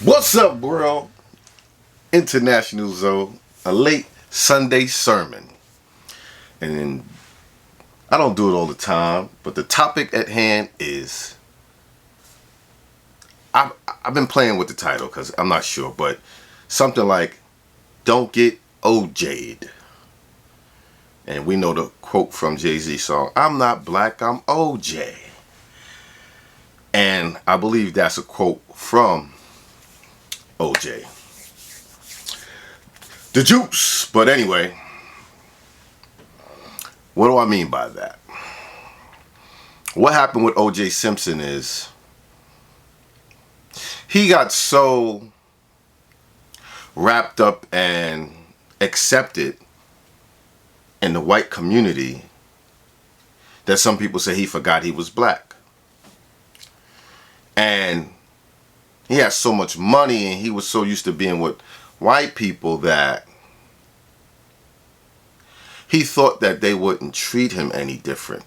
What's up, world? International Zoe, a late Sunday sermon. And I don't do it all the time, but the topic at hand is, I've been playing with the title because I'm not sure, but something like, don't get OJ'd. And we know the quote from Jay-Z's song, I'm not black, I'm OJ. And I believe that's a quote from OJ. The juice. But anyway, what do I mean by that? What happened with OJ Simpson is he got so wrapped up and accepted in the white community that some people say he forgot he was black. And he had so much money and he was so used to being with white people that he thought that they wouldn't treat him any different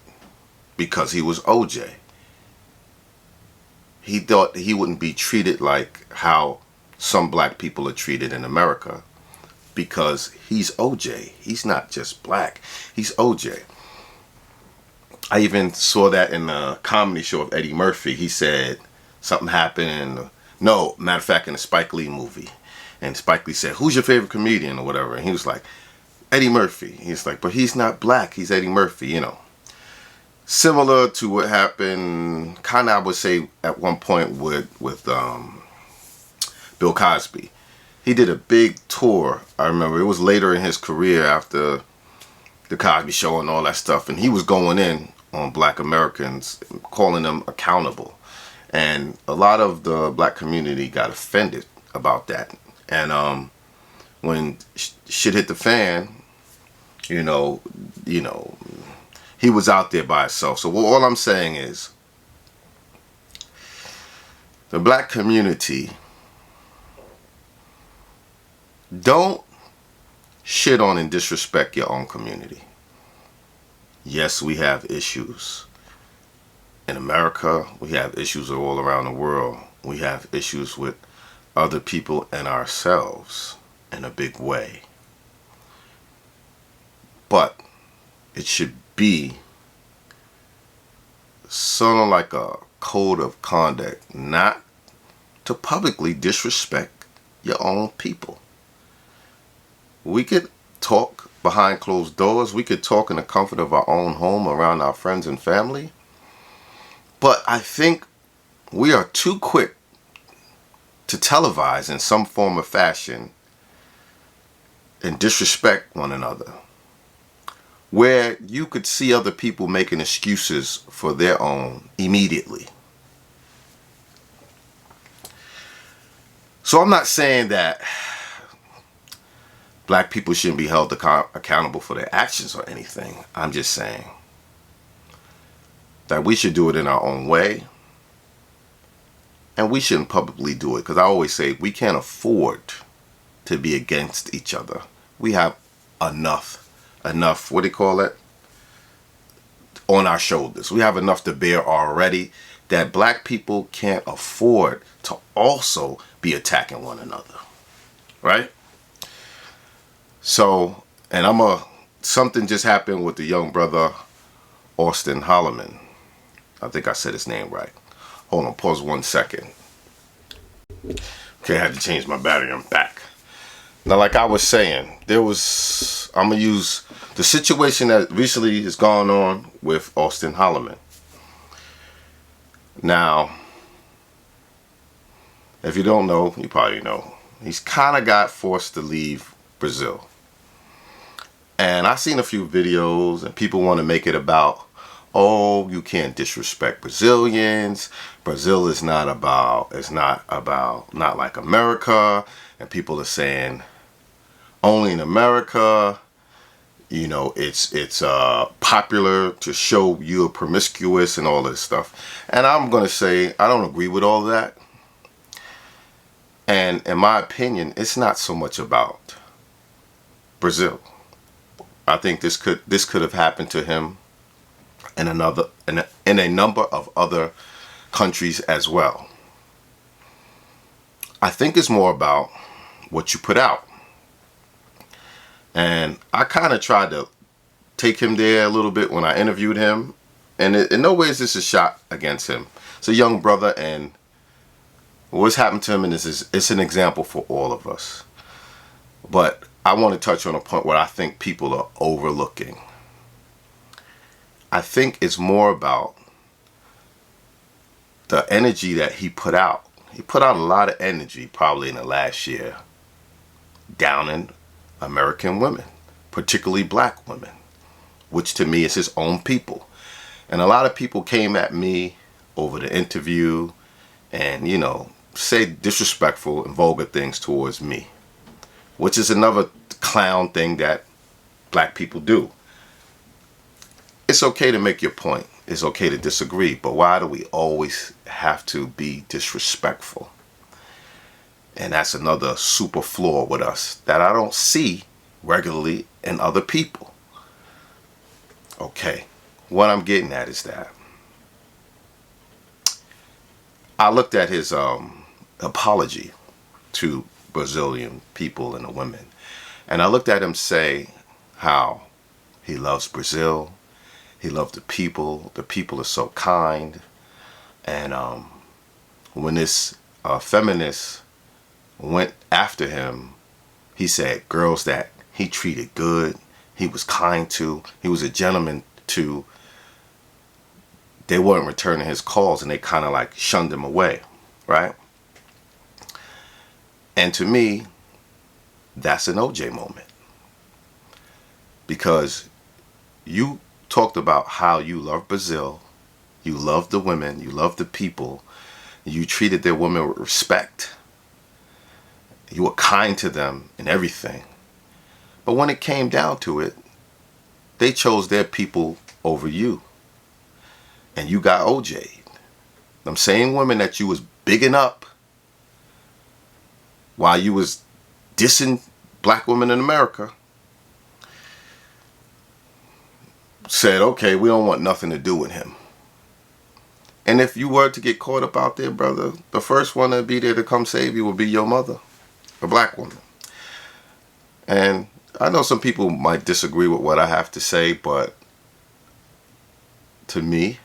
because he was OJ. He thought he wouldn't be treated like how some black people are treated in America because he's OJ. He's not just black. He's OJ. I even saw that in the comedy show of Eddie Murphy. He said something happened. No, matter of fact, in a Spike Lee movie. And Spike Lee said, who's your favorite comedian or whatever? And he was like, Eddie Murphy. He's like, but he's not black. He's Eddie Murphy, you know. Similar to what happened, kind of I would say at one point with Bill Cosby. He did a big tour. I remember it was later in his career after the Cosby Show and all that stuff. And he was going in on black Americans, calling them accountable. And a lot of the black community got offended about that. And when shit hit the fan, you know, he was out there by himself. So all I'm saying is, the black community, don't shit on and disrespect your own community. Yes, we have issues. In America, we have issues all around the world. We have issues with other people and ourselves in a big way. But it should be sort of like a code of conduct, not to publicly disrespect your own people. We could talk behind closed doors. We could talk in the comfort of our own home around our friends and family. But I think we are too quick to televise in some form or fashion and disrespect one another, where you could see other people making excuses for their own immediately. So I'm not saying that black people shouldn't be held accountable for their actions or anything. I'm just saying that we should do it in our own way, and we shouldn't publicly do it, because I always say we can't afford to be against each other. We have enough, what do you call it, on our shoulders. We have enough to bear already, that black people can't afford to also be attacking one another, right? So, and something just happened with the young brother Austin Holloman. I think I said his name right. Hold on, pause 1 second. Okay, I had to change my battery. I'm back. Now, like I was saying, I'm going to use the situation that recently has gone on with Austin Holloman. Now, if you don't know, you probably know, he's kind of got forced to leave Brazil. And I've seen a few videos and people want to make it about, oh, you can't disrespect Brazilians. Brazil is not like America. And people are saying only in America, you know, it's popular to show you're promiscuous and all this stuff. And I'm going to say I don't agree with all that. And in my opinion, it's not so much about Brazil. I think this could have happened to him and in a number of other countries as well. I think it's more about what you put out. And I kind of tried to take him there a little bit when I interviewed him. And in no way is this a shot against him. It's a young brother, and what's happened to him, and it's an example for all of us. But I want to touch on a point where I think people are overlooking. I think it's more about the energy that he put out. He put out a lot of energy probably in the last year downing American women, particularly black women, which to me is his own people. And a lot of people came at me over the interview and, say disrespectful and vulgar things towards me, which is another clown thing that black people do. It's okay to make your point. It's okay to disagree, but why do we always have to be disrespectful? And that's another super flaw with us that I don't see regularly in other people. Okay, what I'm getting at is that I looked at his apology to Brazilian people and the women, and I looked at him say how he loves Brazil, he loved the people are so kind, and when this feminist went after him, he said girls that he treated good, he was kind to, he was a gentleman to, they weren't returning his calls and they kind of like shunned him away, right? And to me, that's an OJ moment. Because you talked about how you love Brazil, you love the women, you love the people, you treated their women with respect, you were kind to them and everything. But when it came down to it, they chose their people over you. And you got OJ. Them same women that you was bigging up while you was dissing black women in America said, okay, we don't want nothing to do with him. And if you were to get caught up out there, brother, the first one to be there to come save you will be your mother, a black woman. And I know some people might disagree with what I have to say, but to me,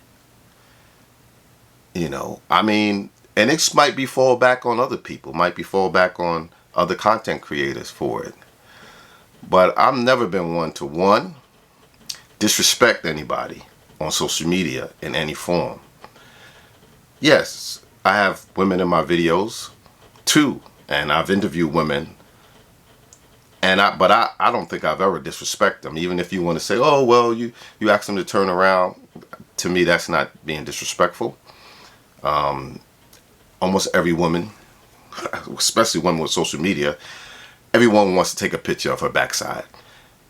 and it might be fall back on other people, might be fall back on other content creators for it. But I've never been one to disrespect anybody on social media in any form. Yes, I have women in my videos too, and I've interviewed women, but I don't think I've ever disrespected them. Even if you want to say, oh well, you asked them to turn around, to me that's not being disrespectful. Almost every woman, especially women with social media, everyone wants to take a picture of her backside,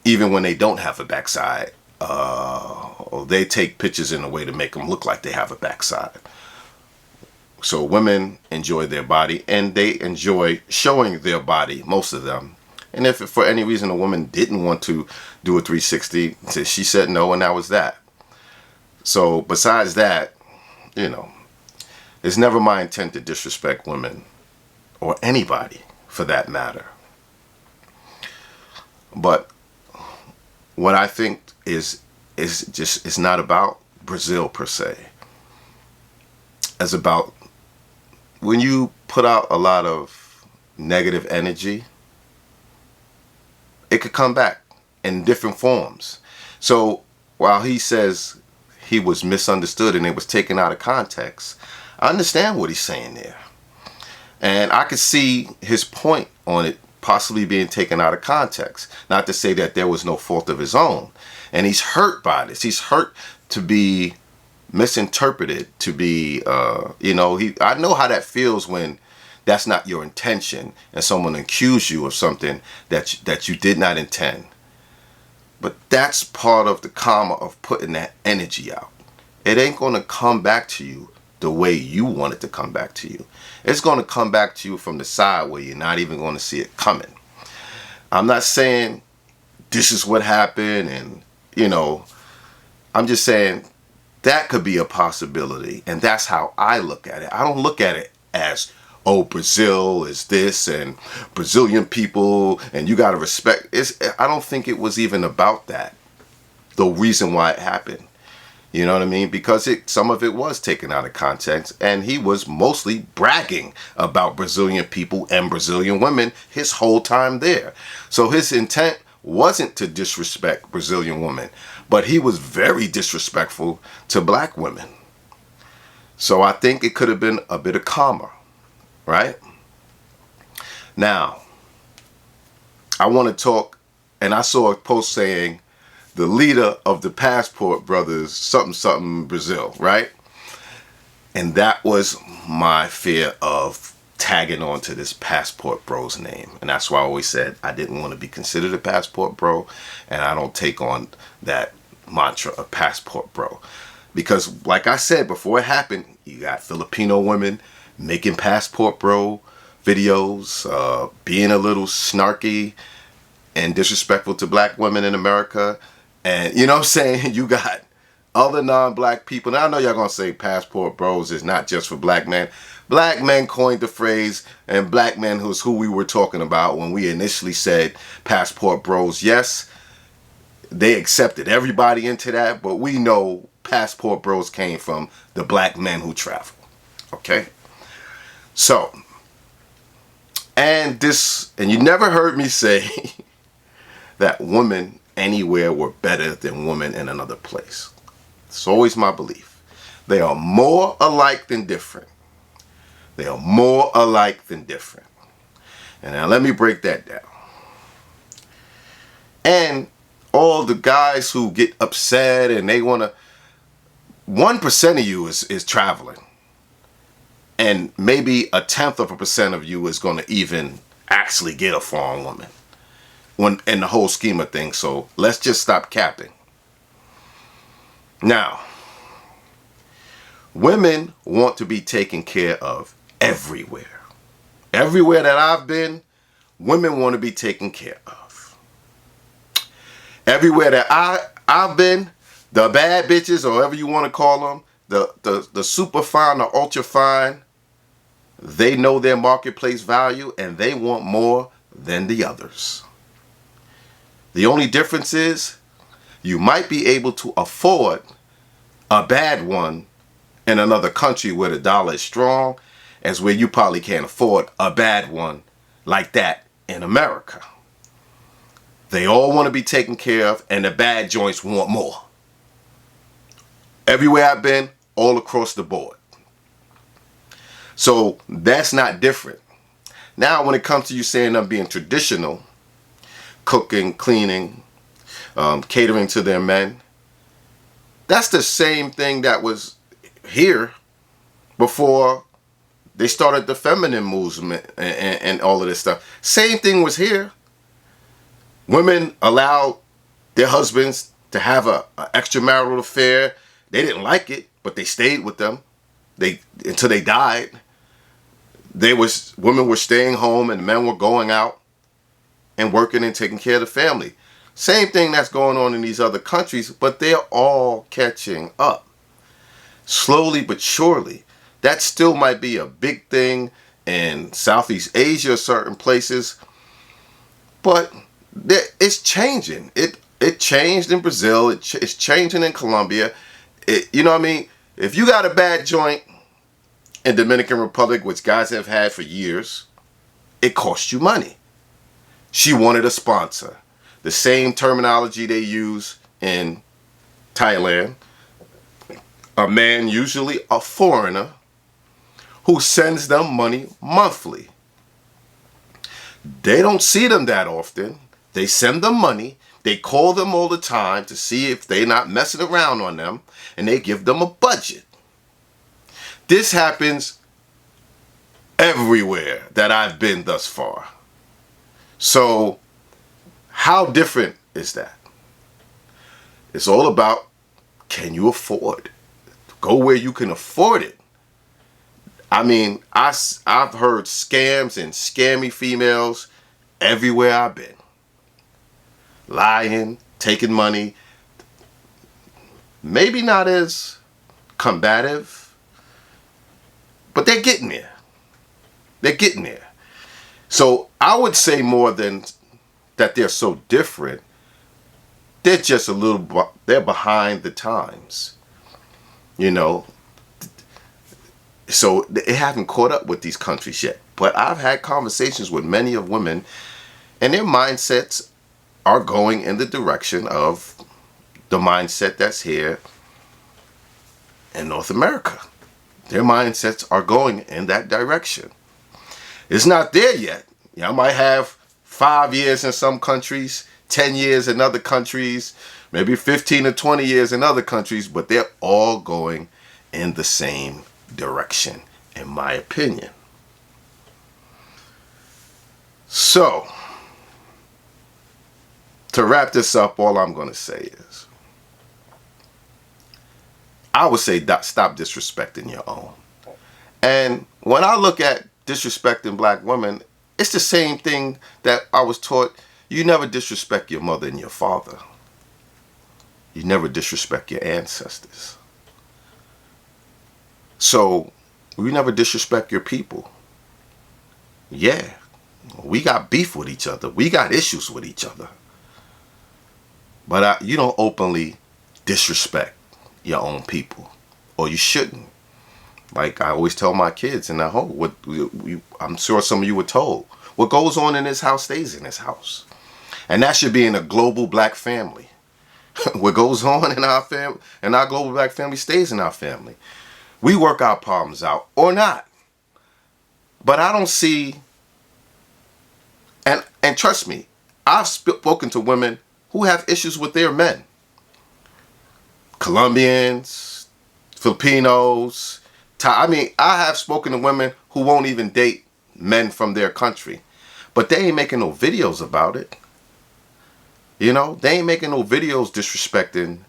even when they don't have a backside. Or they take pictures in a way to make them look like they have a backside. So women enjoy their body, and they enjoy showing their body, most of them. And if for any reason a woman didn't want to do a 360, she said no, and that was that. So besides that, it's never my intent to disrespect women or anybody for that matter. But what I think is just, it's not about Brazil per se. It's about when you put out a lot of negative energy, it could come back in different forms. So while he says he was misunderstood and it was taken out of context, I understand what he's saying there. And I could see his point on it possibly being taken out of context. Not to say that there was no fault of his own. And he's hurt by this. He's hurt to be misinterpreted, to be, I know how that feels when that's not your intention and someone accused you of something that you did not intend. But that's part of the karma of putting that energy out. It ain't going to come back to you the way you want it to come back to you. It's going to come back to you from the side where you're not even going to see it coming. I'm not saying this is what happened and, I'm just saying that could be a possibility. And that's how I look at it. I don't look at it as, oh, Brazil is this and Brazilian people and you got to respect. I don't think it was even about that. The reason why it happened. You know what I mean? Because some of it was taken out of context, and he was mostly bragging about Brazilian people and Brazilian women his whole time there. So his intent wasn't to disrespect Brazilian women, but he was very disrespectful to black women. So I think it could have been a bit of calmer, right? Now, I want to talk, and I saw a post saying, the leader of the Passport Brothers, something, something Brazil, right? And that was my fear of tagging on to this Passport Bro's name. And that's why I always said I didn't want to be considered a Passport Bro. And I don't take on that mantra of Passport Bro. Because like I said, before it happened, you got Filipino women making Passport Bro videos, being a little snarky and disrespectful to black women in America. And you know what I'm saying? You got other non-black people. Now I know y'all gonna say Passport Bros is not just for black men. Black men coined the phrase, and black men was who we were talking about when we initially said Passport Bros. Yes, they accepted everybody into that, but we know Passport Bros came from the black men who travel. Okay? So, and you never heard me say that women anywhere were better than women in another place. It's always my belief. They are more alike than different. They are more alike than different. And now let me break that down. And all the guys who get upset and they want to, 1% of you is traveling. And maybe 0.1% of you is going to even actually get a foreign woman. When in the whole scheme of things. So let's just stop capping. Now, women want to be taken care of everywhere. Everywhere that I've been, women want to be taken care of. Everywhere that I've been, the bad bitches, or whatever you want to call them, the super fine, the ultra fine, they know their marketplace value and they want more than the others. The only difference is you might be able to afford a bad one in another country where the dollar is strong, as where you probably can't afford a bad one like that in America. They all want to be taken care of, and the bad joints want more. Everywhere I've been, all across the board. So that's not different. Now when it comes to you saying I'm being traditional, cooking, cleaning, catering to their men, that's the same thing that was here before they started the feminine movement and all of this stuff. Same thing was here. Women allowed their husbands to have a extramarital affair. They didn't like it, but they stayed with them until they died. Women were staying home and men were going out and working and taking care of the family. Same thing that's going on in these other countries, but they're all catching up. Slowly but surely. That still might be a big thing in Southeast Asia, certain places, but it's changing. It changed in Brazil. It's changing in Colombia. You know what I mean? If you got a bad joint in Dominican Republic, which guys have had for years, it costs you money. She wanted a sponsor. The same terminology they use in Thailand. A man, usually a foreigner, who sends them money monthly. They don't see them that often. They send them money. They call them all the time to see if they're not messing around on them. And they give them a budget. This happens everywhere that I've been thus far. So, how different is that? It's all about, can you afford? Go where you can afford it. I mean, I've heard scams and scammy females everywhere I've been. Lying, taking money. Maybe not as combative, but they're getting there. They're getting there. So I would say more than that they're so different, they're just a little, they're behind the times, you know. So they haven't caught up with these countries yet. But I've had conversations with many of women, and their mindsets are going in the direction of the mindset that's here in North America. Their mindsets are going in that direction. It's not there yet. I might have 5 years in some countries, 10 years in other countries, maybe 15 or 20 years in other countries, but they're all going in the same direction, in my opinion. So, to wrap this up, all I'm going to say is, I would say stop disrespecting your own. And when I look at disrespecting black women, it's the same thing that I was taught. You never disrespect your mother and your father. You never disrespect your ancestors. So, we never disrespect your people. Yeah, we got beef with each other. We got issues with each other. But you don't openly disrespect your own people. Or you shouldn't. Like I always tell my kids in the home, I'm sure some of you were told, what goes on in this house stays in this house. And that should be in a global black family. What goes on in our family, in our global black family, stays in our family. We work our problems out or not. But I don't see, and trust me, I've spoken to women who have issues with their men. Colombians, Filipinos, I have spoken to women who won't even date men from their country. But they ain't making no videos about it. You know, they ain't making no videos disrespecting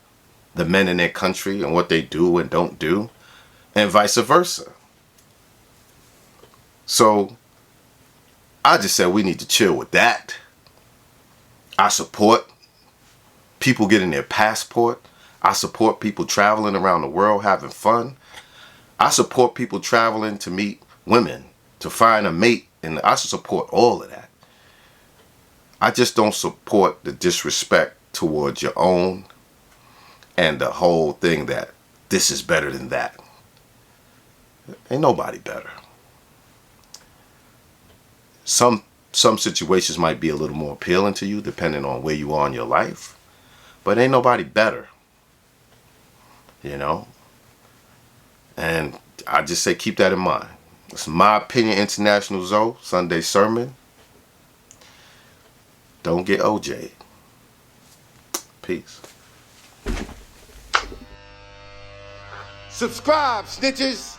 the men in their country and what they do and don't do, and vice versa. So, I just said we need to chill with that. I support people getting their passport. I support people traveling around the world having fun. I support people traveling to meet women, to find a mate, and I support all of that. I just don't support the disrespect towards your own and the whole thing that this is better than that. Ain't nobody better. Some situations might be a little more appealing to you depending on where you are in your life, but ain't nobody better. You know? And I just say keep that in mind. It's my opinion, International Zoe, Sunday sermon. Don't get OJ. Peace. Subscribe, snitches.